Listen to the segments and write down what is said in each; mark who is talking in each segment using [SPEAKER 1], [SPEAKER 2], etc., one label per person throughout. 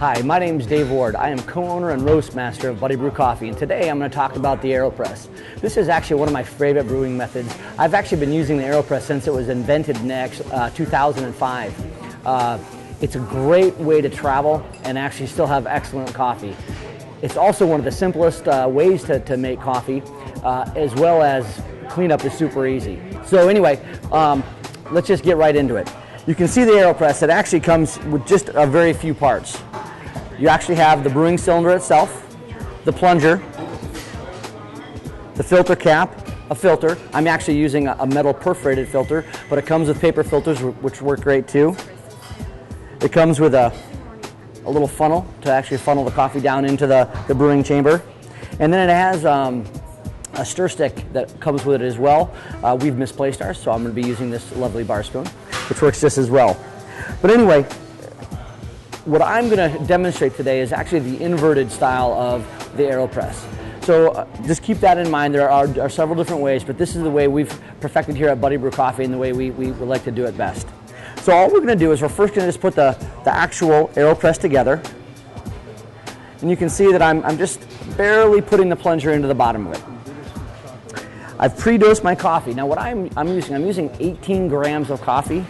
[SPEAKER 1] Hi, my name is Dave Ward. I am co-owner and Roastmaster of Buddy Brew Coffee, and today I'm going to talk about the AeroPress. This is actually one of my favorite brewing methods. I've actually been using the AeroPress since it was invented in 2005. It's a great way to travel and actually still have excellent coffee. It's also one of the simplest ways to make coffee, as well as cleanup is super easy. So anyway, let's just get right into it. You can see the AeroPress. It actually comes with just a very few parts. You actually have the brewing cylinder itself, the plunger, the filter cap, a filter. I'm actually using a metal perforated filter, but it comes with paper filters, which work great too. It comes with a little funnel to actually funnel the coffee down into the brewing chamber. And then it has a stir stick that comes with it as well. We've misplaced ours, so I'm going to be using this lovely bar spoon, which works just as well. But anyway, what I'm going to demonstrate today is actually the inverted style of the AeroPress. So just keep that in mind. There are several different ways, but this is the way we've perfected here at Buddy Brew Coffee and the way we like to do it best. So all we're going to do is we're first going to just put the actual AeroPress together. And you can see that I'm just barely putting the plunger into the bottom of it. I've pre-dosed my coffee. Now what I'm using 18 grams of coffee,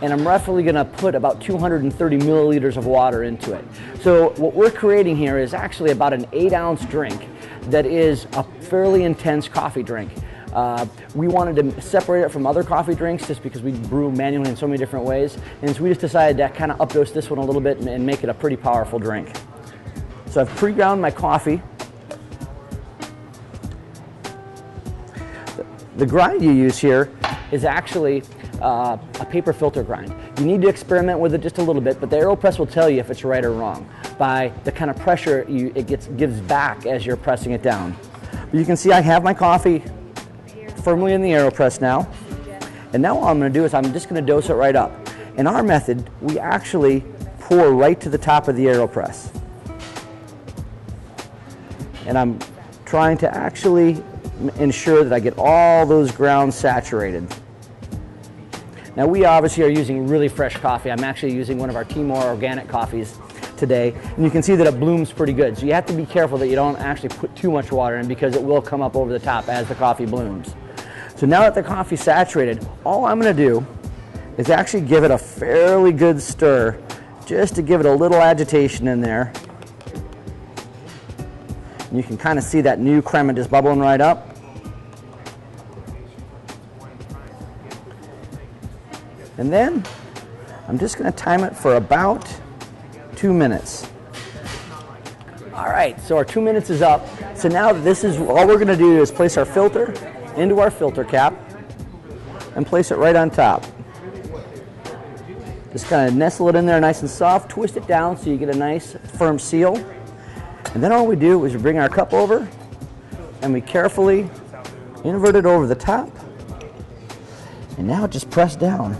[SPEAKER 1] and I'm roughly going to put about 230 milliliters of water into it. So what we're creating here is actually about an 8-ounce drink that is a fairly intense coffee drink. We wanted to separate it from other coffee drinks just because we brew manually in so many different ways, and so we just decided to kind of updose this one a little bit and make it a pretty powerful drink. So I've pre-ground my coffee. The grind you use here is actually a paper filter grind. You need to experiment with it just a little bit, but the AeroPress will tell you if it's right or wrong by the kind of pressure it gives back as you're pressing it down. But you can see I have my coffee firmly in the AeroPress now, and now all I'm going to do is I'm just going to dose it right up. In our method, we actually pour right to the top of the AeroPress, and I'm trying to actually ensure that I get all those grounds saturated. Now we obviously are using really fresh coffee. I'm actually using one of our Timor organic coffees today, and you can see that it blooms pretty good. So you have to be careful that you don't actually put too much water in, because it will come up over the top as the coffee blooms. So now that the coffee's saturated, all I'm going to do is actually give it a fairly good stir, just to give it a little agitation in there. And you can kind of see that new crema just bubbling right up. And then I'm just going to time it for about 2 minutes. All right, so our 2 minutes is up. So now this is all we're going to do is place our filter into our filter cap and place it right on top. Just kind of nestle it in there nice and soft, twist it down so you get a nice firm seal. And then all we do is we bring our cup over and we carefully invert it over the top. And now just press down.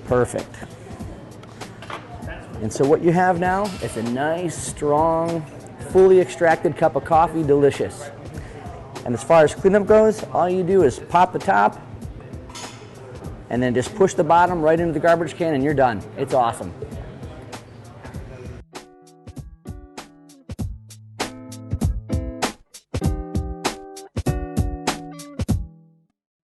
[SPEAKER 1] Perfect. And so what you have now is a nice, strong, fully extracted cup of coffee, delicious. And as far as cleanup goes, all you do is pop the top and then just push the bottom right into the garbage can and you're done. It's awesome.